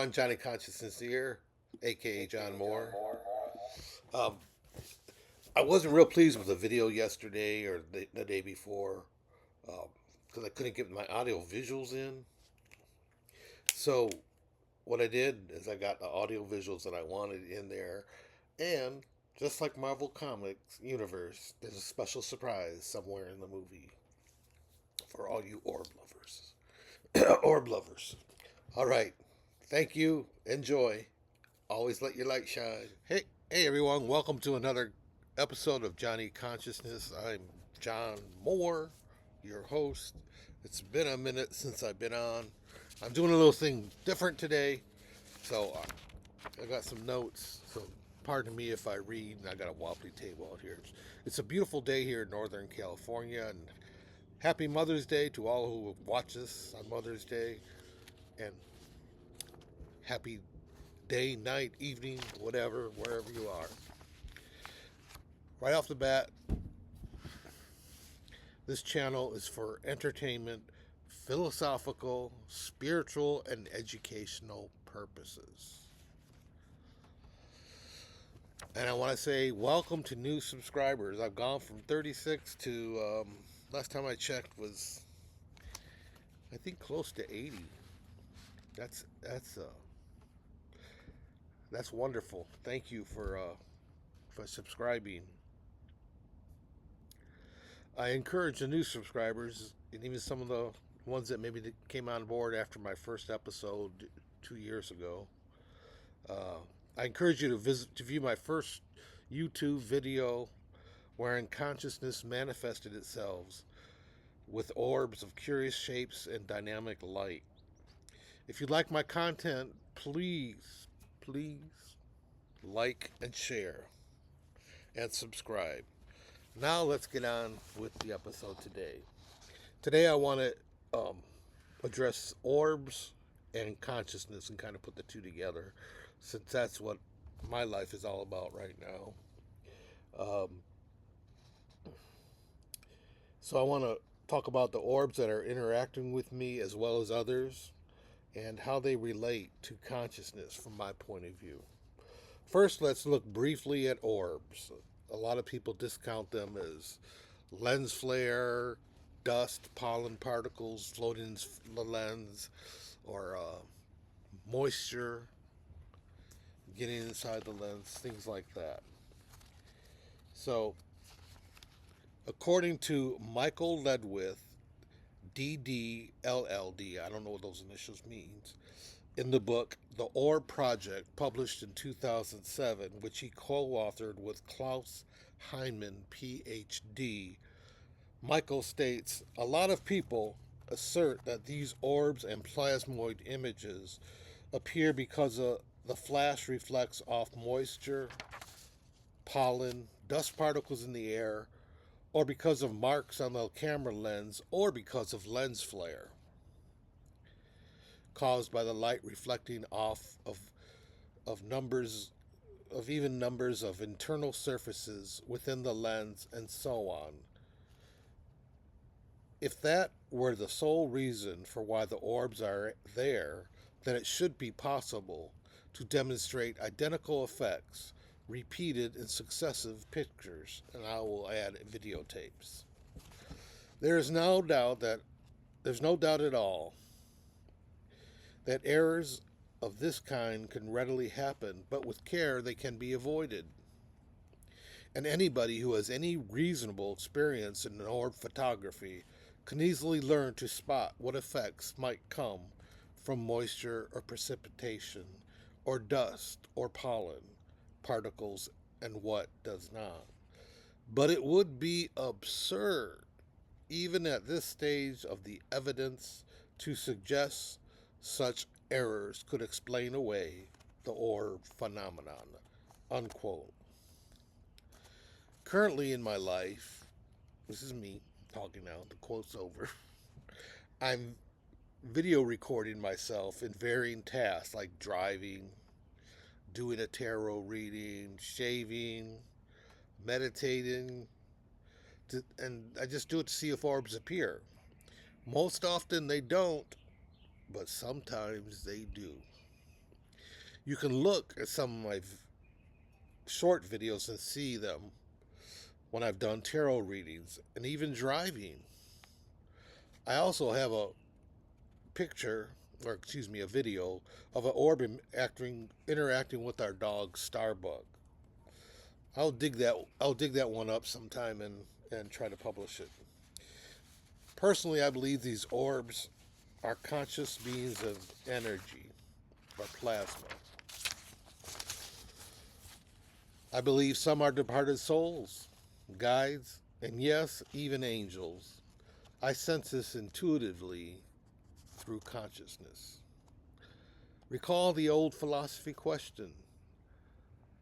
everyone. Johnny Consciousness here, aka John Moore. Um, I wasn't real pleased with the video yesterday or the day before because I couldn't get my audio visuals in. So, what I did is I got the audio visuals that I wanted in there, and just like Marvel Comics universe, there's a special surprise somewhere in the movie for all you orb lovers. Orb lovers. All right. Thank you. Enjoy. Always let your light shine. Hey everyone, welcome to another episode of Johnny Consciousness. I'm John Moore, your host. It's been a minute since I've been on. I'm doing a little thing different today, so I got some notes. So pardon me if I read. I got a wobbly table out here. It's a beautiful day here in Northern California, and happy Mother's Day to all who watch us on Mother's Day, and happy day, night, evening, whatever, wherever you are. Right off the bat, this channel is for entertainment, philosophical, spiritual, and educational purposes. And I want to say welcome to new subscribers. I've gone from 36 to, last time I checked was, I think, close to 80. That's wonderful. Thank you for subscribing. I encourage the new subscribers, and even some of the ones that maybe came on board after my first episode 2 years ago. I encourage you to view my first YouTube video wherein consciousness manifested itself with orbs of curious shapes and dynamic light. If you like my content, please like and share and subscribe. Now let's get on with the episode today. Today I want to address orbs and consciousness and kind of put the two together, since that's what my life is all about right now. So I want to talk about the orbs that are interacting with me as well as others, and how they relate to consciousness from my point of view. First, let's look briefly at orbs. A lot of people discount them as lens flare, dust, pollen particles floating in the lens, or moisture getting inside the lens, things like that. So, according to Michael Ledwith, DDLLD, I don't know what those initials means, in the book The Orb Project, published in 2007, which he co-authored with Klaus Heinemann, PhD, Michael states, a lot of people assert that these orbs and plasmoid images appear because the flash reflects off moisture, pollen, dust particles in the air, or because of marks on the camera lens, or because of lens flare caused by the light reflecting off of even numbers of internal surfaces within the lens, and so on. If that were the sole reason for why the orbs are there, then it should be possible to demonstrate identical effects repeated in successive pictures, and I will add videotapes. There's no doubt at all that errors of this kind can readily happen, but with care they can be avoided. And anybody who has any reasonable experience in orb photography can easily learn to spot what effects might come from moisture or precipitation, or dust or pollen particles, and what does not. But it would be absurd, even at this stage of the evidence, to suggest such errors could explain away the orb phenomenon, unquote. Currently in my life, this is me talking now, the quote's over, I'm video recording myself in varying tasks like driving, doing a tarot reading, shaving, meditating, and I just do it to see if orbs appear. Most often they don't, but sometimes they do. You can look at some of my short videos and see them when I've done tarot readings and even driving. I also have a picture, or excuse me, a video of an orb interacting with our dog Starbuck. I'll dig that one up sometime and try to publish it. Personally, I believe these orbs are conscious beings of energy or plasma. I believe some are departed souls, guides, and yes, even angels. I sense this intuitively through consciousness. Recall the old philosophy question: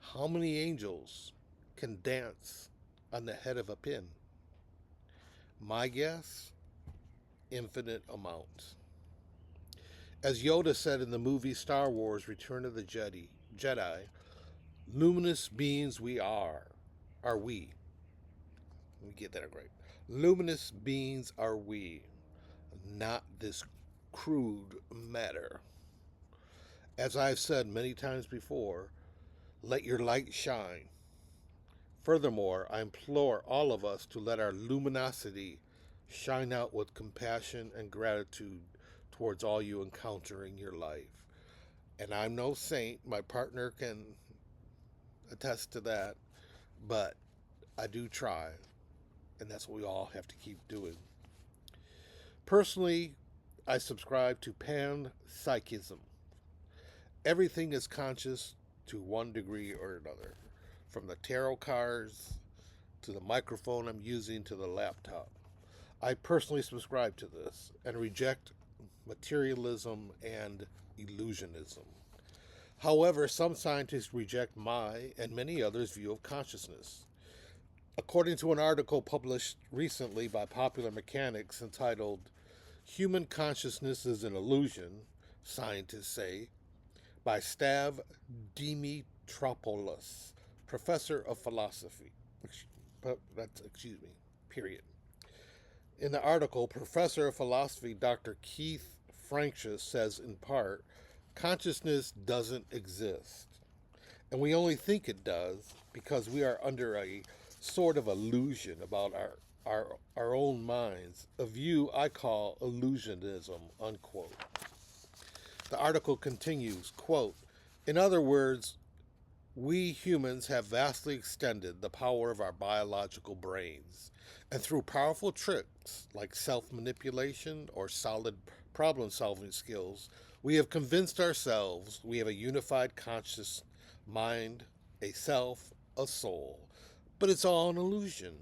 how many angels can dance on the head of a pin? My guess, infinite amounts. As Yoda said in the movie Star Wars Return of the Jedi, luminous beings we are we. Let me get that right. Luminous beings are we, not this crude matter. As I've said many times before, let your light shine. Furthermore, I implore all of us to let our luminosity shine out with compassion and gratitude towards all you encounter in your life. And I'm no saint, my partner can attest to that, but I do try, and that's what we all have to keep doing. Personally, I subscribe to panpsychism. Everything is conscious to one degree or another, from the tarot cards to the microphone I'm using to the laptop. I personally subscribe to this and reject materialism and illusionism. However, some scientists reject my and many others' view of consciousness. According to an article published recently by Popular Mechanics entitled Human Consciousness is an Illusion, Scientists Say, by Stav Dimitropoulos, professor of philosophy. Period. In the article, Professor of Philosophy Dr. Keith Francis says, in part, consciousness doesn't exist. And we only think it does because we are under a sort of illusion about our own minds, a view I call illusionism, unquote. The article continues, quote, in other words, we humans have vastly extended the power of our biological brains, and through powerful tricks like self-manipulation or solid problem-solving skills, we have convinced ourselves we have a unified conscious mind, a self, a soul. But it's all an illusion,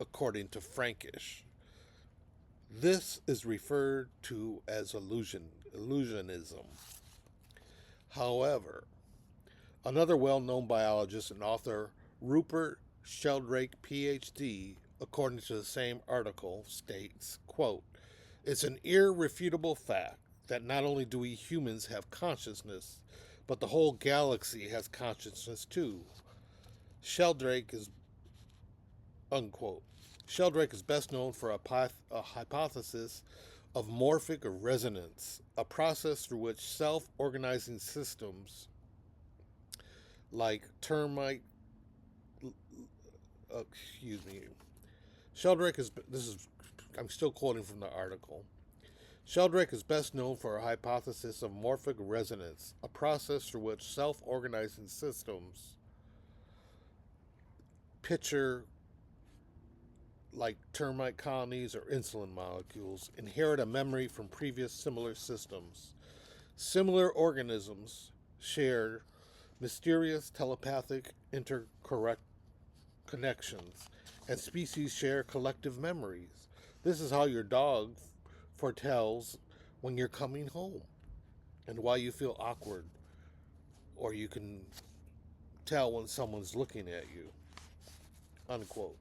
according to Frankish. This is referred to as illusionism. However, another well-known biologist and author, Rupert Sheldrake, Ph.D., according to the same article, states, quote, it's an irrefutable fact that not only do we humans have consciousness, but the whole galaxy has consciousness too. Sheldrake is, unquote. Sheldrake is best known for a hypothesis of morphic resonance, a process through which self-organizing systems like termite, Sheldrake is, I'm still quoting from the article. Sheldrake is best known for a hypothesis of morphic resonance, a process through which self-organizing systems, picture like termite colonies or insulin molecules, inherit a memory from previous similar systems. Similar organisms share mysterious telepathic connections, and species share collective memories. This is how your dog foretells when you're coming home and why you feel awkward, or you can tell when someone's looking at you, unquote.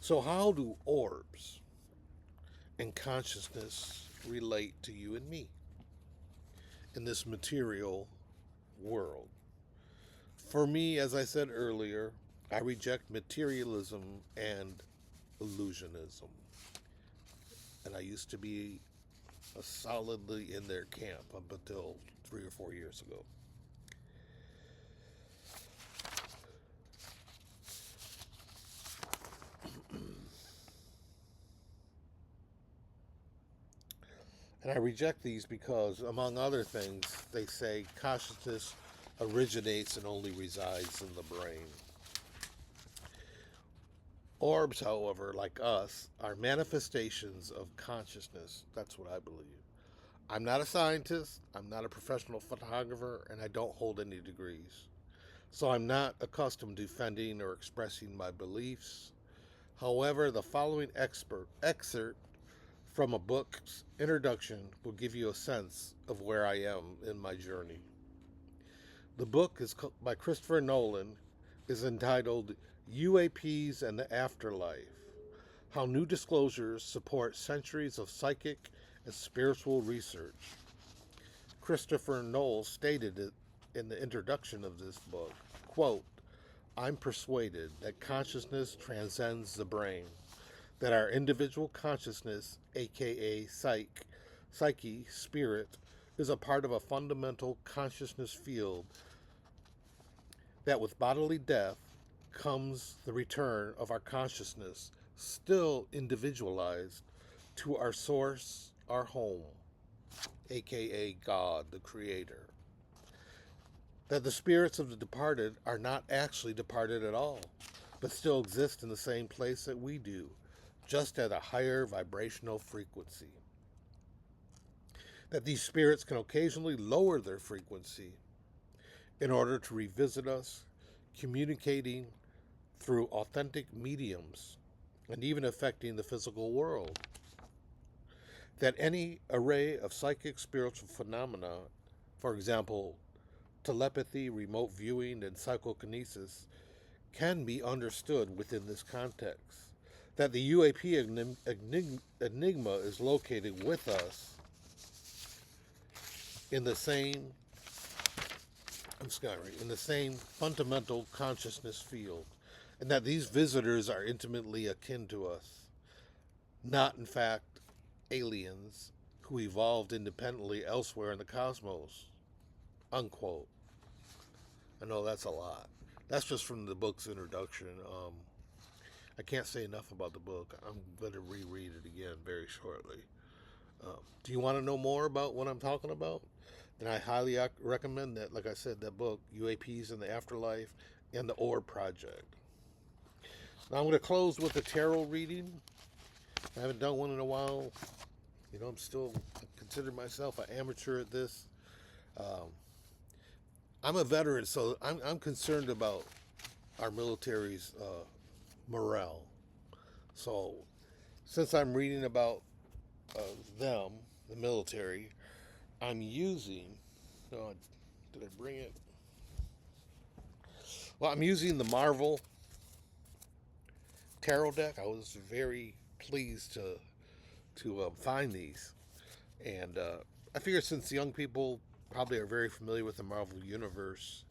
So how do orbs and consciousness relate to you and me in this material world? For me, as I said earlier, I reject materialism and illusionism. And I used to be solidly in their camp up until 3 or 4 years ago. And I reject these because, among other things, they say consciousness originates and only resides in the brain. Orbs, however, like us, are manifestations of consciousness. That's what I believe. I'm not a scientist, I'm not a professional photographer, and I don't hold any degrees. So I'm not accustomed to defending or expressing my beliefs. However, the following excerpt from a book's introduction will give you a sense of where I am in my journey. The book is by Christopher Nolan, is entitled UAPs and the Afterlife: How New Disclosures Support Centuries of Psychic and Spiritual Research. Christopher Nolan stated it in the introduction of this book, quote, "I'm persuaded that consciousness transcends the brain, that our individual consciousness, aka psyche, spirit, is a part of a fundamental consciousness field, that with bodily death comes the return of our consciousness, still individualized, to our source, our home, aka God, the Creator. That the spirits of the departed are not actually departed at all, but still exist in the same place that we do, just at a higher vibrational frequency. That these spirits can occasionally lower their frequency in order to revisit us, communicating through authentic mediums and even affecting the physical world. That any array of psychic spiritual phenomena, for example, telepathy, remote viewing, and psychokinesis, can be understood within this context. That the UAP enigma is located with us in the same fundamental consciousness field, and that these visitors are intimately akin to us, not in fact aliens who evolved independently elsewhere in the cosmos, unquote. I know that's a lot. That's just from the book's introduction. I can't say enough about the book. I'm going to reread it again very shortly. Do you want to know more about what I'm talking about? Then I highly recommend that, like I said, that book, UAPs and the Afterlife, and the ORBS Project. Now I'm going to close with a tarot reading. I haven't done one in a while. You know, I consider myself an amateur at this. I'm a veteran, so I'm concerned about our military's morale. So, since I'm reading about them, the military, I'm using. Did I bring it? Well, I'm using the Marvel tarot deck. I was very pleased to find these, and I figure since young people probably are very familiar with the Marvel universe,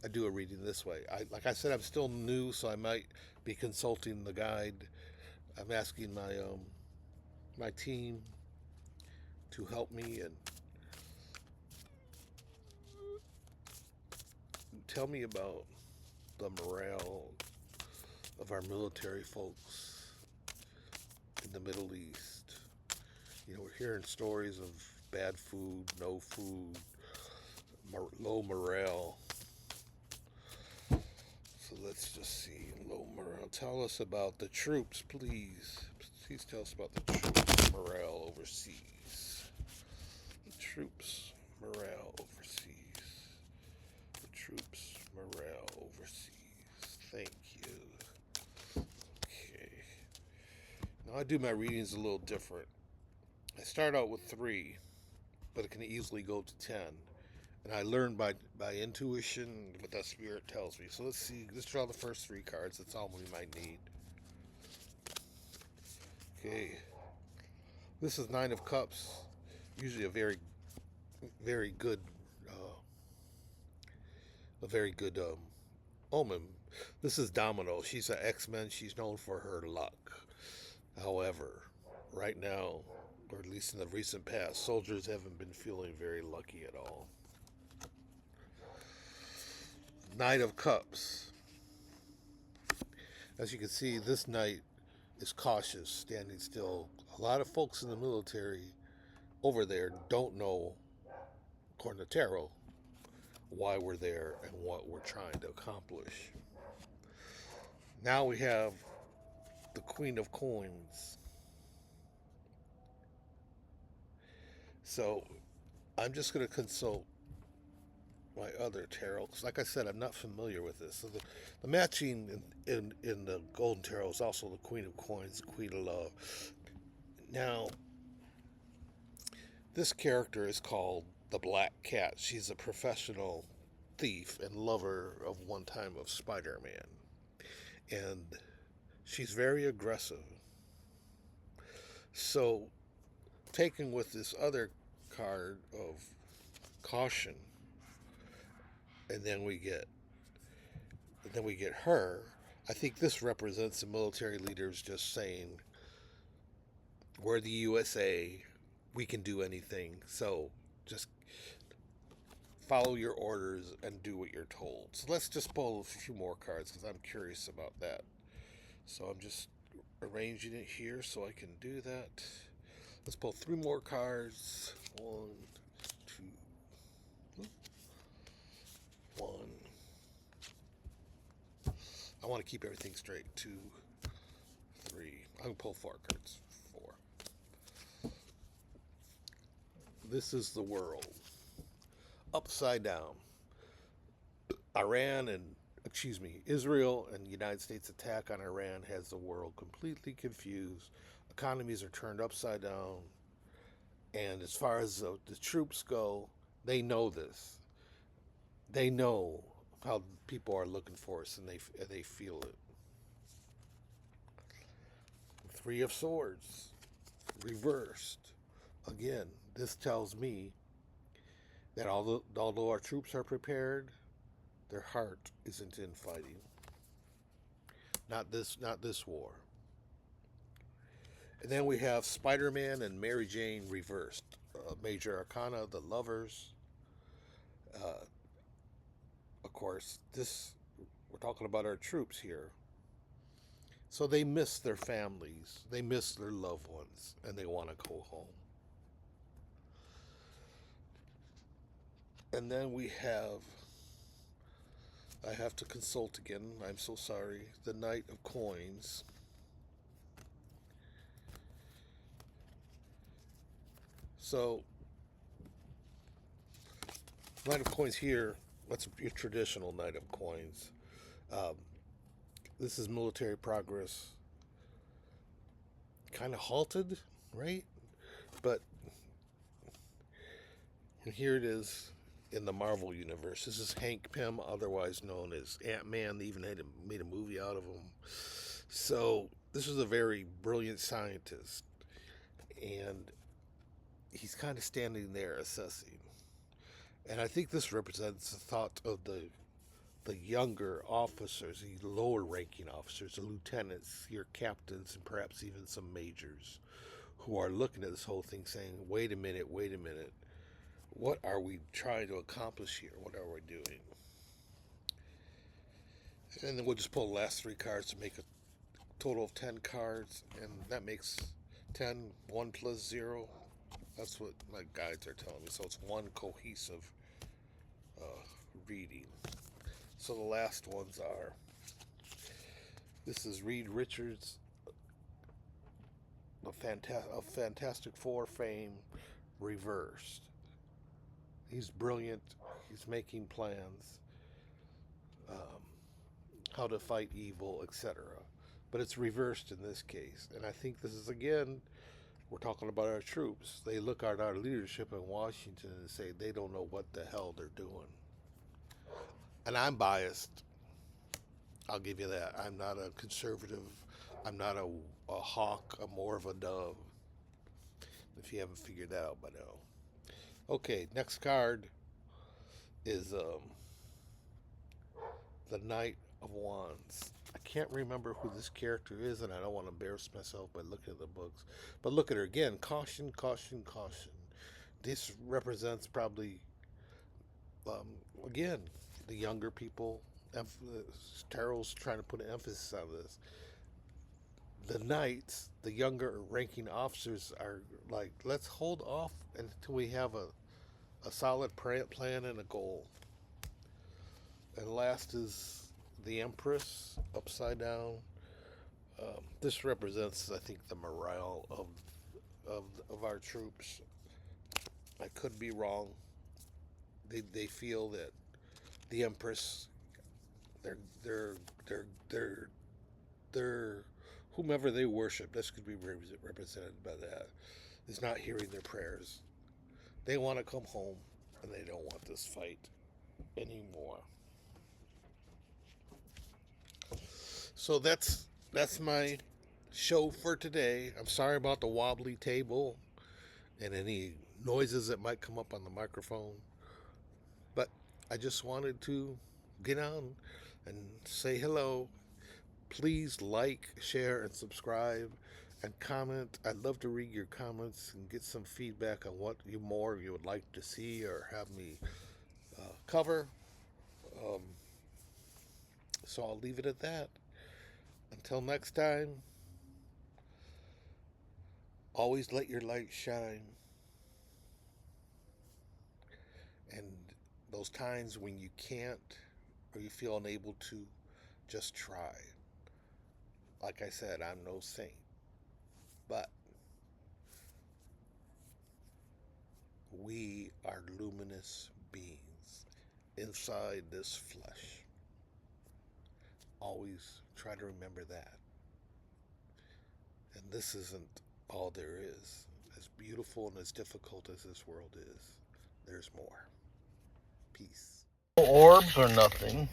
I do a reading this way. Like I said, I'm still new, so I might be consulting the guide. I'm asking my team to help me and tell me about the morale of our military folks in the Middle East. You know, we're hearing stories of bad food, no food, low morale. So let's just see. Low morale. Tell us about the troops, please. Please tell us about the troops' morale overseas. The troops' morale overseas. The troops' morale overseas. Thank you. Okay. Now I do my readings a little different. I start out with 3, but it can easily go to 10. And I learn by intuition what that spirit tells me. So let's see. Let's draw the first 3 cards. That's all we might need. Okay. This is 9 of Cups. Usually a very, very good, omen. This is Domino. She's an X-Men. She's known for her luck. However, right now, or at least in the recent past, soldiers haven't been feeling very lucky at all. Knight of Cups. As you can see, this knight is cautious, standing still. A lot of folks in the military over there don't know, according to tarot, why we're there and what we're trying to accomplish. Now we have the Queen of Coins. So I'm just going to consult my other tarot, because like I said, I'm not familiar with this. So the matching in the Golden Tarot is also the Queen of Coins, the Queen of Love. Now, this character is called the Black Cat. She's a professional thief and lover of one time of Spider-Man. And she's very aggressive. So, taken with this other card of caution, and then we get her. I think this represents the military leaders just saying, we're the USA, we can do anything, so just follow your orders and do what you're told. So let's just pull a few more cards, because I'm curious about that. So I'm just arranging it here so I can do that. Let's pull 3 more cards. 1, 2, 1. I want to keep everything straight. 2, 3. I'm going to pull 4 cards. 4. This is the world. Upside down. Israel and the United States attack on Iran has the world completely confused. Economies are turned upside down. And as far as the troops go, they know this. They know how people are looking for us, and they feel it. 3 of Swords, reversed. Again, this tells me that although our troops are prepared, their heart isn't in fighting. Not this war. And then we have Spider-Man and Mary Jane reversed. Major Arcana, the lovers. Of course, we're talking about our troops here. So they miss their families, they miss their loved ones, and they want to go home. And then I have to consult again, I'm so sorry, the Knight of Coins. So, Knight of Coins here, that's your traditional Knight of Coins. This is military progress. Kind of halted, right? But here it is in the Marvel universe. This is Hank Pym, otherwise known as Ant-Man. They even made a movie out of him. So this is a very brilliant scientist, and he's kind of standing there assessing. And I think this represents the thought of the younger officers, the lower ranking officers, the lieutenants, your captains, and perhaps even some majors, who are looking at this whole thing saying, wait a minute, what are we trying to accomplish here? What are we doing? And then we'll just pull the last 3 cards to make a total of 10 cards, and that makes 10, 1 plus 0. That's what my guides are telling me. So it's one cohesive reading. So the last ones are, this is Reed Richards of Fantastic Four fame, reversed. He's brilliant. He's making plans, how to fight evil, etc. But it's reversed in this case. And I think this is, again, we're talking about our troops. They look at our leadership in Washington and say they don't know what the hell they're doing. And I'm biased. I'll give you that. I'm not a conservative. I'm not a hawk. I'm more of a dove. If you haven't figured that out by now. Okay, next card is the Knight of Wands. I can't remember who this character is, and I don't want to embarrass myself by looking at the books. But look at her again. Caution, caution, caution. This represents probably, um, again, the younger people. Tarot's trying to put an emphasis on this. The knights, the younger ranking officers, are like, let's hold off until we have a solid plan and a goal. And last is the Empress upside down. This represents, I think, the morale of our troops. I could be wrong. They feel that the Empress, they're they're they're they're they're whomever they worship. This could be represented by that. Is not hearing their prayers. They want to come home, and they don't want this fight anymore. So that's my show for today. I'm sorry about the wobbly table and any noises that might come up on the microphone, but I just wanted to get on and say hello. Please like, share, and subscribe and comment. I'd love to read your comments and get some feedback on what you would like to see or have me cover. Um, so I'll leave it at that. Until next time, always let your light shine. And those times when you can't or you feel unable to, just try. Like I said, I'm no saint, but we are luminous beings inside this flesh. Always try to remember that. And this isn't all there is. As beautiful and as difficult as this world is, there's more. Peace. No orbs or nothing.